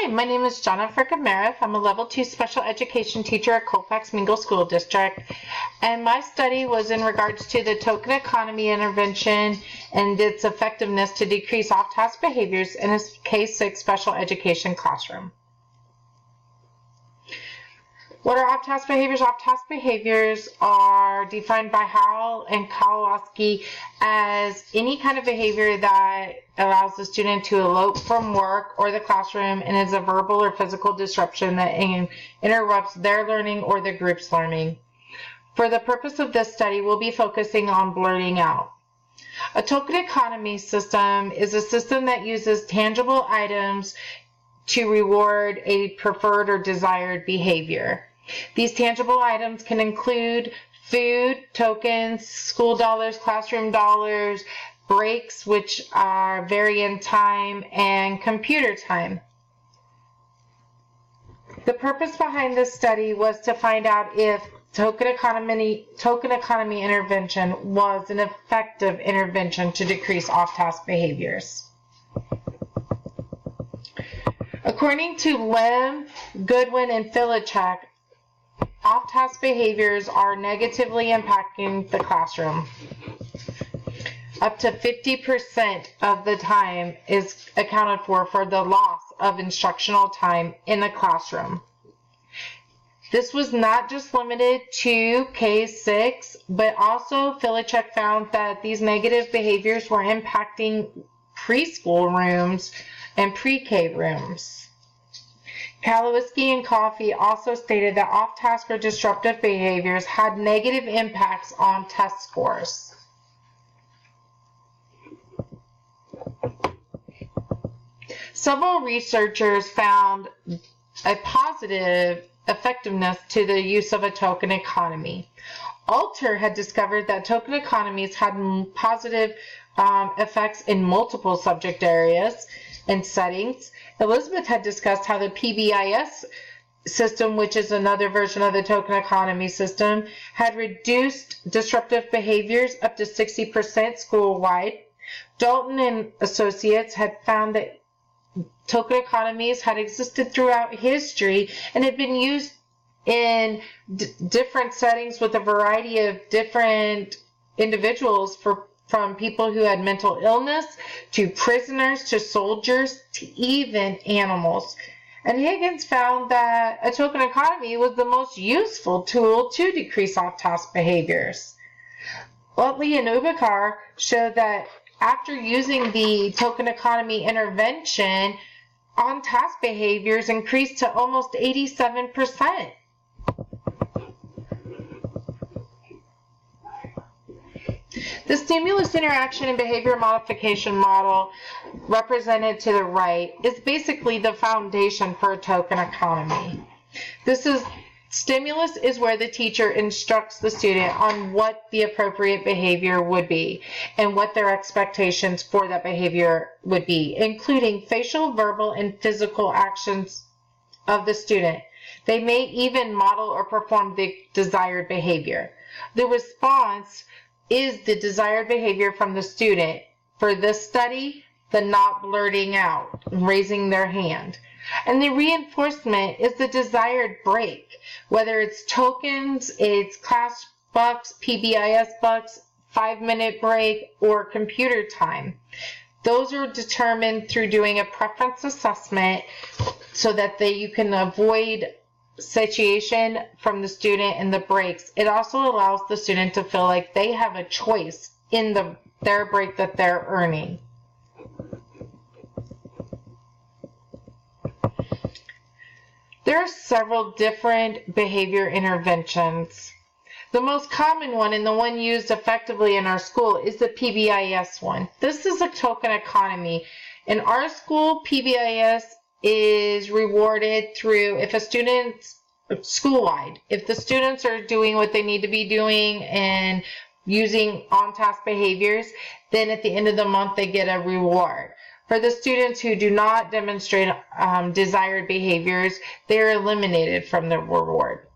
Hi, my name is Jennifer Gumerov. I'm a Level 2 Special Education teacher at Colfax-Mingle School District, and my study was in regards to the token economy intervention and its effectiveness to decrease off-task behaviors in a K-6 special education classroom. What are off-task behaviors? Off-task behaviors are defined by Howell and Kowalski as any kind of behavior that allows the student to elope from work or the classroom and is a verbal or physical disruption that interrupts their learning or the group's learning. For the purpose of this study, we'll be focusing on blurting out. A token economy system is a system that uses tangible items to reward a preferred or desired behavior. These tangible items can include food, tokens, school dollars, classroom dollars, breaks, which vary in time, and computer time. The purpose behind this study was to find out if token economy intervention was an effective intervention to decrease off-task behaviors. According to Lim, Goodwin, and Filichek, off-task behaviors are negatively impacting the classroom. Up to 50% of the time is accounted for the loss of instructional time in the classroom. This was not just limited to K-6, but also Filichek found that these negative behaviors were impacting preschool rooms and pre-K rooms. Kalowski and Coffey also stated that off-task or disruptive behaviors had negative impacts on test scores. Several researchers found a positive effectiveness to the use of a token economy. Alter had discovered that token economies had positive effects in multiple subject areas and settings. Elizabeth had discussed how the PBIS system, which is another version of the token economy system, had reduced disruptive behaviors up to 60% school-wide. Dalton and Associates had found that token economies had existed throughout history and had been used in different settings with a variety of different individuals, from people who had mental illness to prisoners to soldiers to even animals. And Higgins found that a token economy was the most useful tool to decrease off-task behaviors. Utley and Ubakar showed that after using the token economy intervention, on-task behaviors increased to almost 87%. The stimulus interaction and behavior modification model, represented to the right, is basically the foundation for a token economy. Stimulus is where the teacher instructs the student on what the appropriate behavior would be and what their expectations for that behavior would be, including facial, verbal, and physical actions of the student. They may even model or perform the desired behavior. The response is the desired behavior from the student. For this study, the not blurting out, raising their hand. And the reinforcement is the desired break, whether it's tokens, it's class bucks, PBIS bucks, 5-minute break, or computer time. Those are determined through doing a preference assessment so that you can avoid situation from the student and the breaks. It also allows the student to feel like they have a choice in their break that they're earning. There are several different behavior interventions. The most common one, and the one used effectively in our school, is the PBIS one. This is a token economy. In our school, PBIS is rewarded through, if a student's school-wide, if the students are doing what they need to be doing and using on-task behaviors, then at the end of the month they get a reward. For the students who do not demonstrate desired behaviors, they are eliminated from the reward.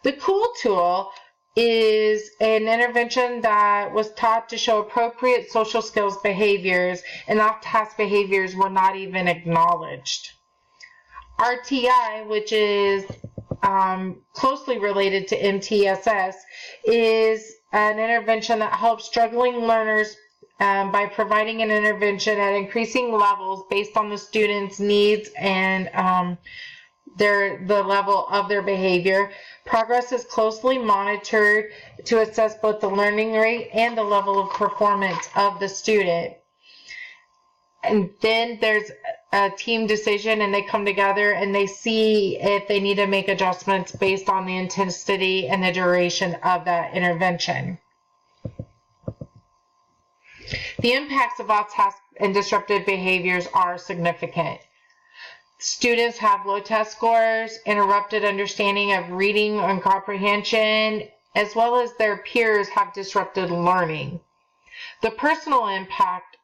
The COOL tool is an intervention that was taught to show appropriate social skills behaviors, and off-task behaviors were not even acknowledged. RTI, which is closely related to MTSS, is an intervention that helps struggling learners by providing an intervention at increasing levels based on the student's needs and the level of their behavior. Progress is closely monitored to assess both the learning rate and the level of performance of the student. And then there's a team decision, and they come together and they see if they need to make adjustments based on the intensity and the duration of that intervention. The impacts of off-task and disruptive behaviors are significant. Students have low test scores, interrupted understanding of reading and comprehension, as well as their peers have disrupted learning. The personal impact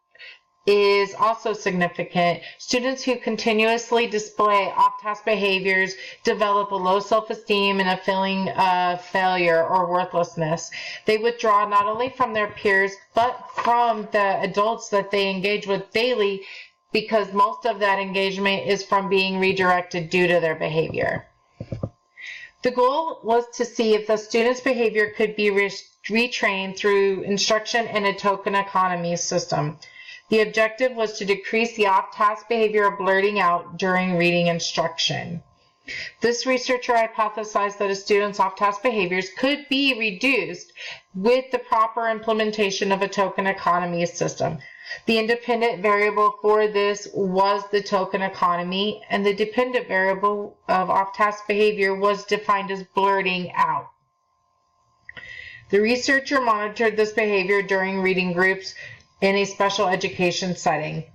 is also significant. Students who continuously display off-task behaviors develop a low self-esteem and a feeling of failure or worthlessness. They withdraw not only from their peers, but from the adults that they engage with daily, because most of that engagement is from being redirected due to their behavior. The goal was to see if the student's behavior could be retrained through instruction in a token economy system. The objective was to decrease the off-task behavior of blurting out during reading instruction. This researcher hypothesized that a student's off-task behaviors could be reduced with the proper implementation of a token economy system. The independent variable for this was the token economy, and the dependent variable of off-task behavior was defined as blurting out. The researcher monitored this behavior during reading groups in a special education setting.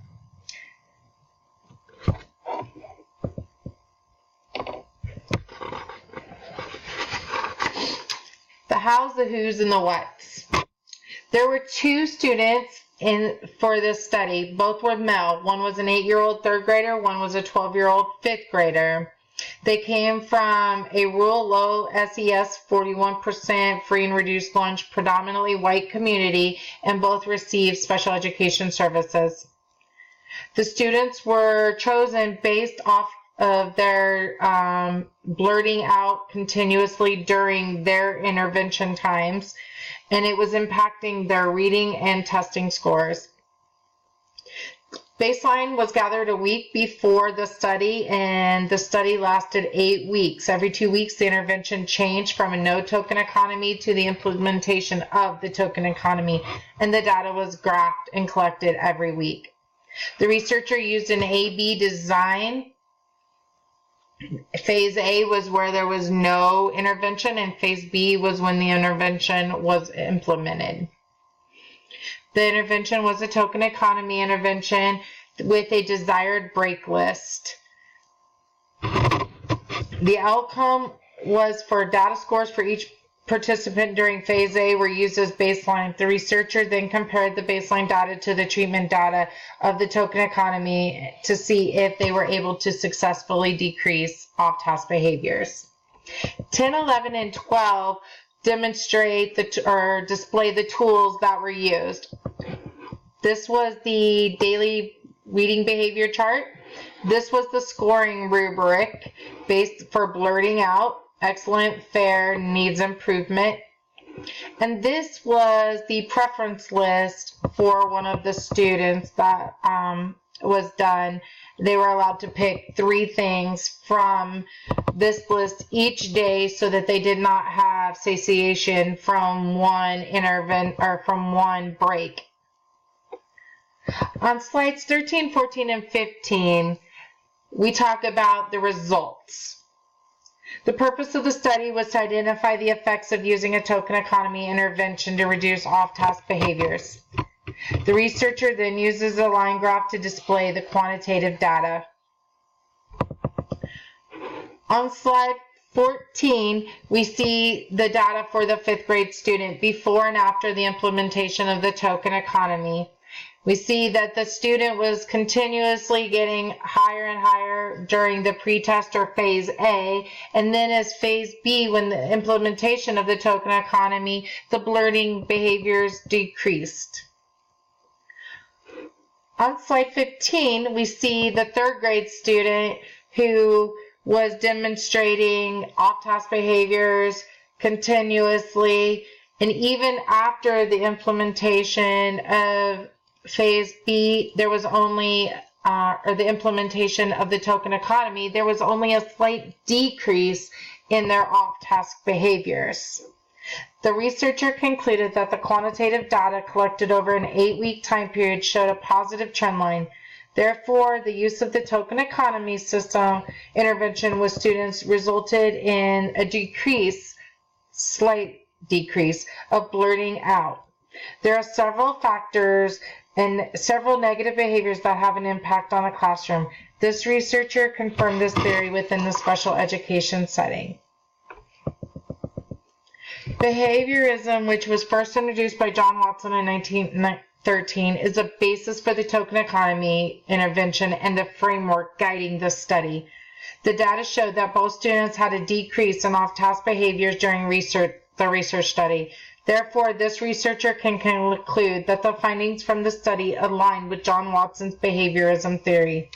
The hows, the who's, and the whats. There were 2 students for this study. Both were male. One was an 8-year-old third grader, one was a 12-year-old fifth grader. They came from a rural, low SES, 41% free and reduced lunch, predominantly white community, and both received special education services. The students were chosen based off of their blurting out continuously during their intervention times, and it was impacting their reading and testing scores. Baseline was gathered a week before the study, and the study lasted 8 weeks. Every 2 weeks, the intervention changed from a no token economy to the implementation of the token economy, and the data was graphed and collected every week. The researcher used an A-B design. Phase A was where there was no intervention, and phase B was when the intervention was implemented. The intervention was a token economy intervention with a desired break list. The outcome was for data scores for each participant during phase A were used as baseline. The researcher then compared the baseline data to the treatment data of the token economy to see if they were able to successfully decrease off-task behaviors. 10, 11, and 12 demonstrate or display the tools that were used. This was the daily reading behavior chart. This was the scoring rubric based for blurting out, excellent, fair, needs improvement. And this was the preference list for one of the students that was done. They were allowed to pick 3 things from this list each day so that they did not have satiation from one from one break. On slides 13, 14, and 15, we talk about the results. The purpose of the study was to identify the effects of using a token economy intervention to reduce off-task behaviors. The researcher then uses a line graph to display the quantitative data. On slide 14, we see the data for the 5th grade student before and after the implementation of the token economy. We see that the student was continuously getting higher and higher during the pretest or phase A, and then as phase B, when the implementation of the token economy, the blurting behaviors decreased. On slide 15, we see the 3rd grade student who was demonstrating off-task behaviors continuously, and even after the implementation of Phase B, there was only, or the implementation of the token economy, there was only a slight decrease in their off-task behaviors. The researcher concluded that the quantitative data collected over an 8-week time period showed a positive trend line. Therefore, the use of the token economy system intervention with students resulted in a slight decrease of blurting out. There are several factors and several negative behaviors that have an impact on the classroom. This researcher confirmed this theory within the special education setting. Behaviorism, which was first introduced by John Watson in 1913, is a basis for the token economy intervention and the framework guiding this study. The data showed that both students had a decrease in off-task behaviors during the research study. Therefore, this researcher can conclude that the findings from the study align with John Watson's behaviorism theory.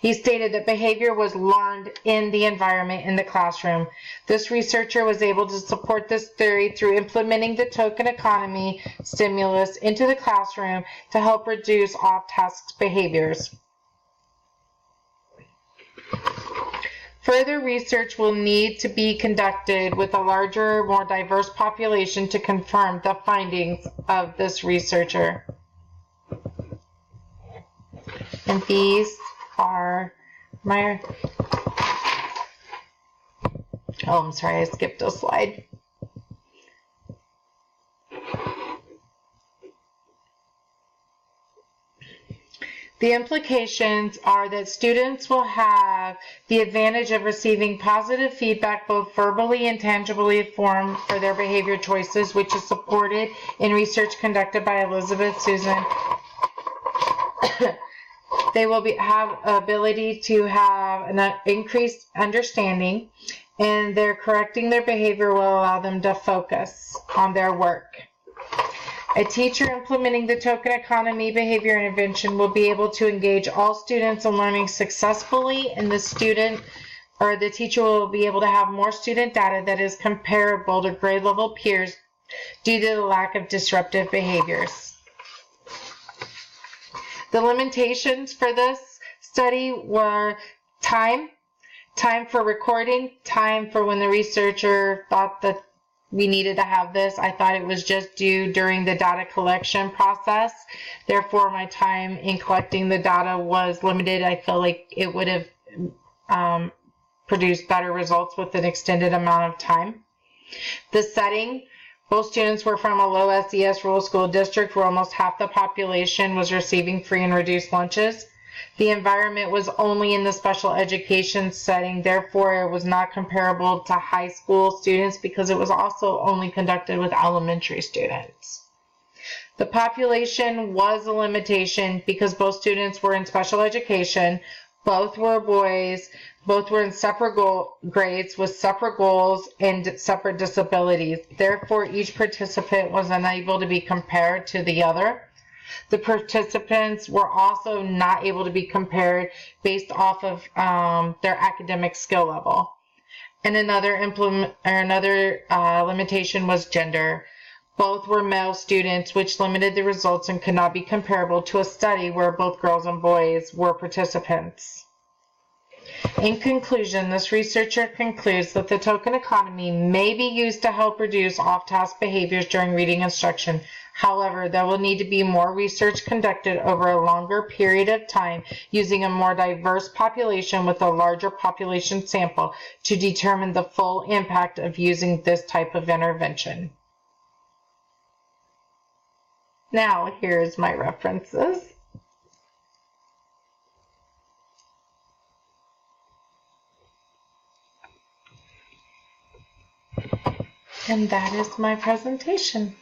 He stated that behavior was learned in the environment in the classroom. This researcher was able to support this theory through implementing the token economy stimulus into the classroom to help reduce off-task behaviors. Further research will need to be conducted with a larger, more diverse population to confirm the findings of this researcher. And these are my, oh, I'm sorry, I skipped a slide. The implications are that students will have the advantage of receiving positive feedback, both verbally and tangibly informed for their behavior choices, which is supported in research conducted by Elizabeth Susan. They will have ability to have an increased understanding, and their correcting their behavior will allow them to focus on their work. A teacher implementing the token economy behavior intervention will be able to engage all students in learning successfully, and the teacher will be able to have more student data that is comparable to grade level peers due to the lack of disruptive behaviors. The limitations for this study were time for recording, time for when the researcher thought that we needed to have this. I thought it was just due during the data collection process. Therefore, my time in collecting the data was limited. I feel like it would have produced better results with an extended amount of time. The setting, both students were from a low SES rural school district where almost half the population was receiving free and reduced lunches. The environment was only in the special education setting, therefore it was not comparable to high school students because it was also only conducted with elementary students. The population was a limitation because both students were in special education, both were boys, both were in separate grades with separate goals and separate disabilities. Therefore, each participant was unable to be compared to the other. The participants were also not able to be compared based off of their academic skill level. And another limitation was gender. Both were male students, which limited the results and could not be comparable to a study where both girls and boys were participants. In conclusion, this researcher concludes that the token economy may be used to help reduce off-task behaviors during reading instruction. However, there will need to be more research conducted over a longer period of time using a more diverse population with a larger population sample to determine the full impact of using this type of intervention. Now, here's my references. And that is my presentation.